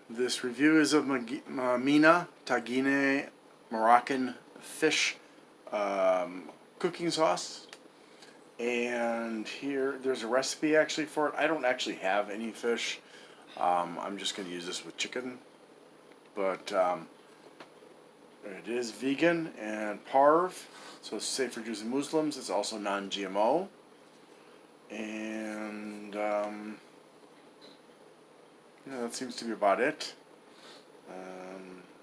This review is of Mina Tagine Moroccan fish cooking sauce. And here, there's a recipe actually for it. I don't actually have any fish. I'm just going to use this with chicken. But it is vegan and parv, so it's safe for Jews and Muslims. It's also non-GMO. And that seems to be about it.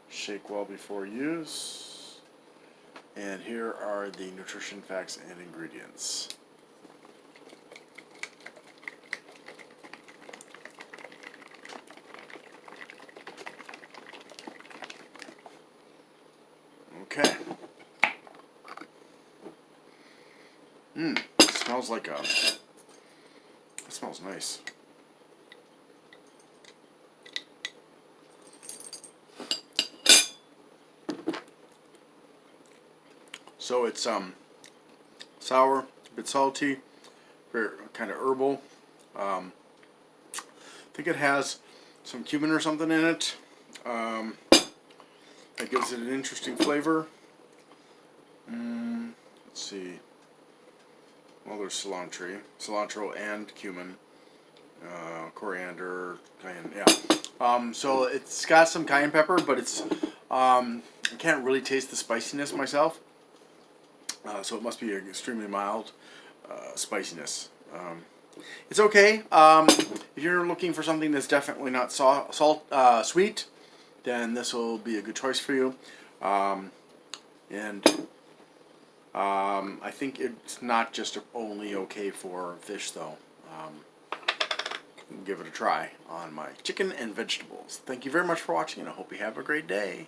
Shake well before use. And here are the nutrition facts and ingredients. Okay. Smells like a... It smells nice. So it's sour, a bit salty, very kind of herbal. I think it has some cumin or something in it. That gives it an interesting flavor. Let's see. Well, there's cilantro and cumin, coriander, cayenne. Yeah. So it's got some cayenne pepper, but it's I can't really taste the spiciness myself. So it must be an extremely mild spiciness. It's okay. If you're looking for something that's definitely not sweet, then this will be a good choice for you. I think it's not just only okay for fish, though. Give it a try on my chicken and vegetables. Thank you very much for watching, and I hope you have a great day.